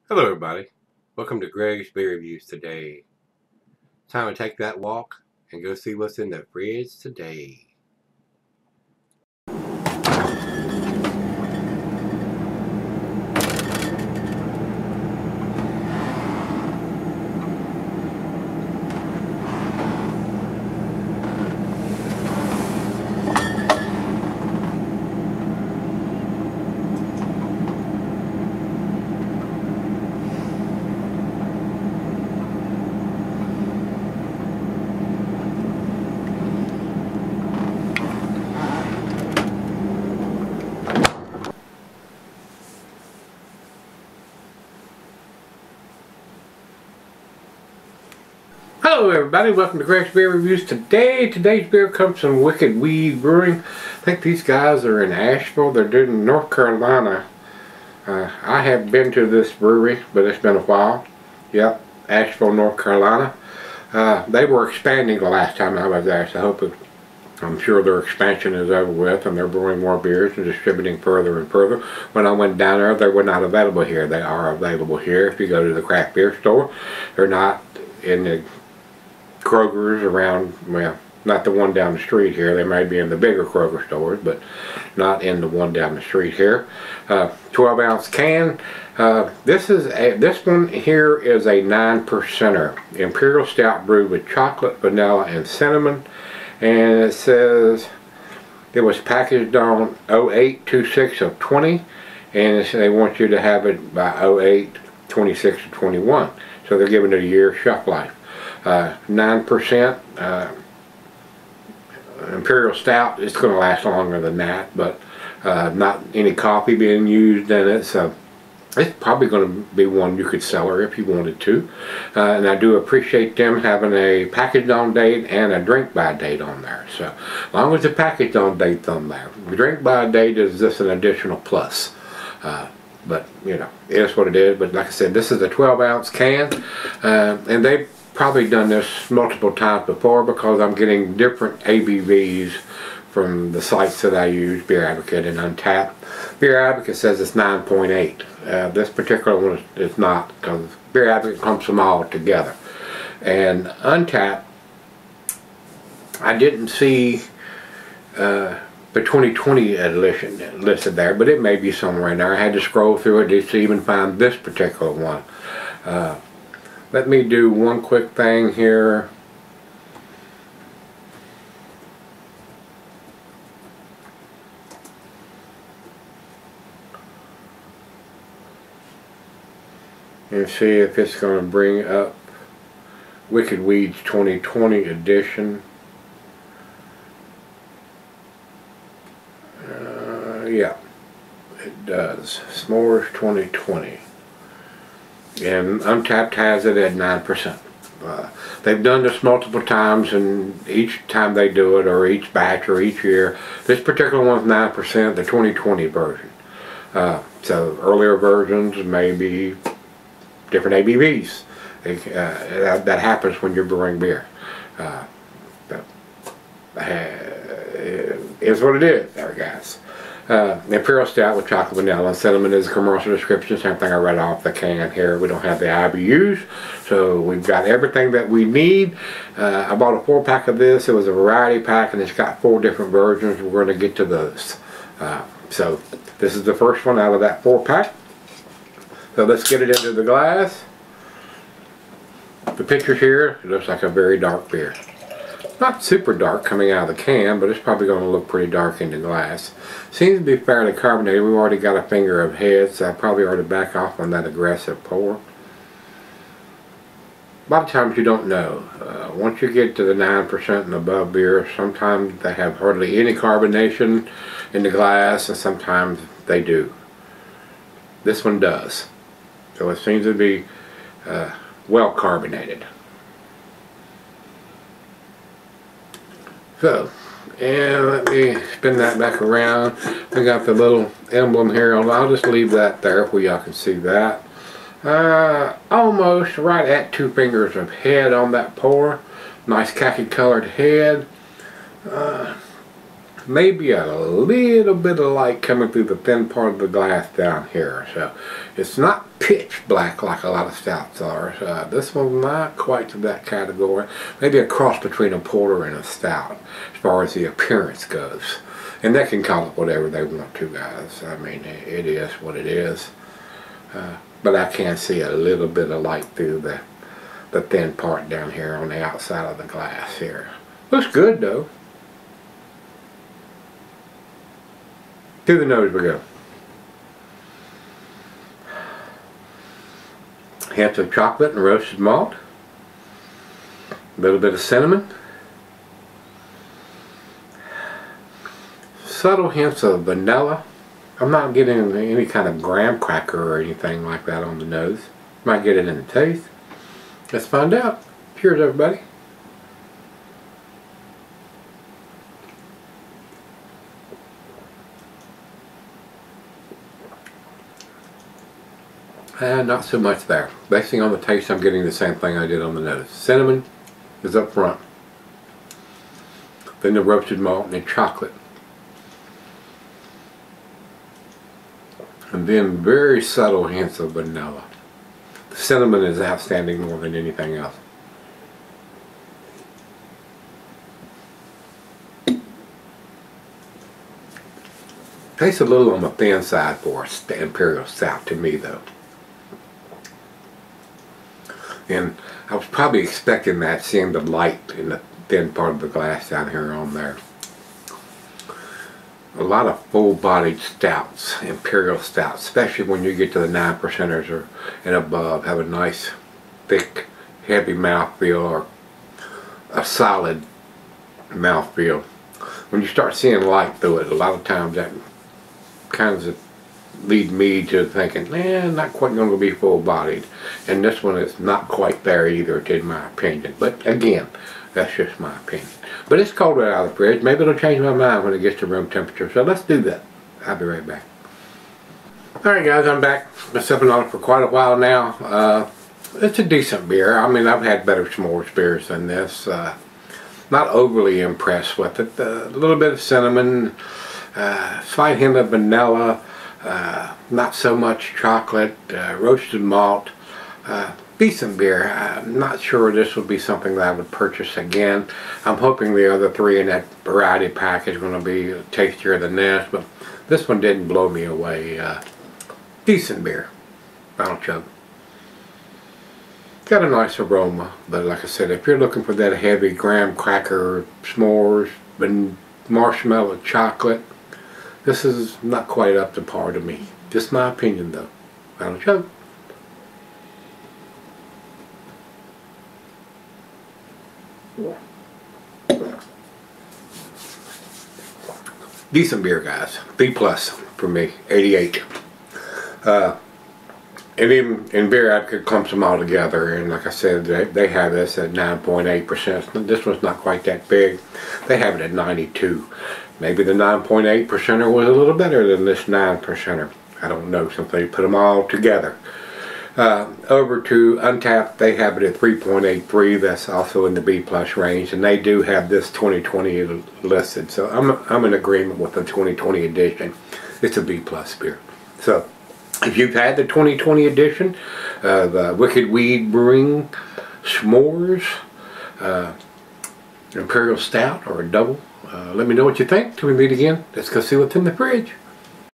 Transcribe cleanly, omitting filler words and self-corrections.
Hello everybody, welcome to Gregsbeerreviews today. Time to take that walk and go see what's in the fridge today. Hello everybody, welcome to Gregsbeerreviews today. Today's beer comes from Wicked Weed Brewing. I think these guys are in Asheville. They're in North Carolina. I have been to this brewery, but it's been a while. Yep, Asheville, North Carolina. They were expanding the last time I was there, so I'm sure their expansion is over with and they're brewing more beers and distributing further and further. When I went down there, they were not available here. They are available here if you go to the craft beer store. They're not in the Kroger's around, well, not the one down the street here. They may be in the bigger Kroger stores, but not in the one down the street here. 12-ounce can. This one here is a 9%er. Imperial Stout brewed with chocolate, vanilla, and cinnamon. And it says it was packaged on 08/26 of 20, and they want you to have it by 08/26 of 21. So they're giving it a year shelf life. 9% Imperial Stout. It's going to last longer than that, but not any coffee being used in it, so it's probably going to be one you could sell her if you wanted to. And I do appreciate them having a packaged on date and a drink by date on there. So as long as the packaged on date's on there. The drink by date is just an additional plus. But you know, it is what it is. But like I said, this is a 12-ounce can, and they've probably done this multiple times before because I'm getting different ABVs from the sites that I use, Beer Advocate and Untapped. Beer Advocate says it's 9.8. This particular one is not, because Beer Advocate clumps them all together. And Untapped, I didn't see the 2020 edition listed there, but it may be somewhere in there. I had to scroll through it just to even find this particular one. Let me do one quick thing here. And see if it's going to bring up Wicked Weeds 2020 edition. Yeah, it does. S'mores 2020. And Untapped has it at 9%. They've done this multiple times, and each time they do it, or each batch, or each year, this particular one's 9%, the 2020 version. So earlier versions may be different ABVs. That happens when you're brewing beer. It is what it is there, guys. Imperial Stout with chocolate, vanilla, and cinnamon is a commercial description. Same thing I read off the can here. We don't have the IBUs, so we've got everything that we need. I bought a 4-pack of this. It was a variety pack, and it's got 4 different versions. We're going to get to those. So this is the first one out of that 4-pack. So let's get it into the glass. The pictures here, it looks like a very dark beer. Not super dark coming out of the can, but it's probably going to look pretty dark in the glass. Seems to be fairly carbonated. We've already got a finger of head, so I probably ought to back off on that aggressive pour. A lot of times you don't know. Once you get to the 9% and above beer, sometimes they have hardly any carbonation in the glass, and sometimes they do. This one does. So it seems to be well carbonated. So, and let me spin that back around. I got the little emblem here. I'll just leave that there where y'all can see that. Almost right at 2 fingers of head on that pour. Nice khaki colored head. maybe a little bit of light coming through the thin part of the glass down here. So it's not pitch black like a lot of stouts are. This one's not quite to that category. Maybe a cross between a porter and a stout as far as the appearance goes. And they can call it whatever they want to, guys. I mean, it is what it is. But I can see a little bit of light through the thin part down here on the outside of the glass here. Looks good though. To the nose we go. Hints of chocolate and roasted malt. A little bit of cinnamon. Subtle hints of vanilla. I'm not getting any kind of graham cracker or anything like that on the nose. Might get it in the taste. Let's find out. Cheers, everybody. Not so much there. Basing on the taste, I'm getting the same thing I did on the nose. Cinnamon is up front. Then the roasted malt and the chocolate. And then very subtle hints of vanilla. The cinnamon is outstanding more than anything else. Tastes a little on the thin side for an Imperial Stout to me though. And I was probably expecting that, seeing the light in the thin part of the glass down here on there. A lot of full-bodied stouts, Imperial Stouts, especially when you get to the 9%ers or and above, have a nice, thick, heavy mouthfeel or a solid mouthfeel. When you start seeing light through it, a lot of times that kind of lead me to thinking, not quite going to be full-bodied. And this one is not quite there either, in my opinion. But again, that's just my opinion. But it's cold right out of the fridge. Maybe it'll change my mind when it gets to room temperature. So let's do that. I'll be right back. Alright guys, I'm back. Been sipping on it for quite a while now. It's a decent beer. I mean, I've had better s'mores beers than this. Not overly impressed with it. A little bit of cinnamon, slight hint of vanilla, not so much chocolate, roasted malt. Decent beer. I'm not sure this would be something that I would purchase again. I'm hoping the other three in that variety pack is going to be tastier than this, but this one didn't blow me away. Decent beer. Final chug. Got a nice aroma, but like I said, if you're looking for that heavy graham cracker, s'mores, marshmallow chocolate, this is not quite up to par to me. Just my opinion though. Final chug. Decent beer, guys. B+ for me. 88. And even in Beer Advocate clumps them all together, and like I said, they have this at 9.8%. This one's not quite that big. They have it at 92. Maybe the 9.8%er was a little better than this 9%er. I don't know, since they put them all together. Over to Untapped, they have it at 3.83. That's also in the B+ range, and they do have this 2020 listed. So I'm in agreement with the 2020 edition. It's a B+ beer. So if you've had the 2020 edition, the Wicked Weed Brewing S'mores Imperial Stout or a double, let me know what you think till we meet again. Let's go see what's in the fridge.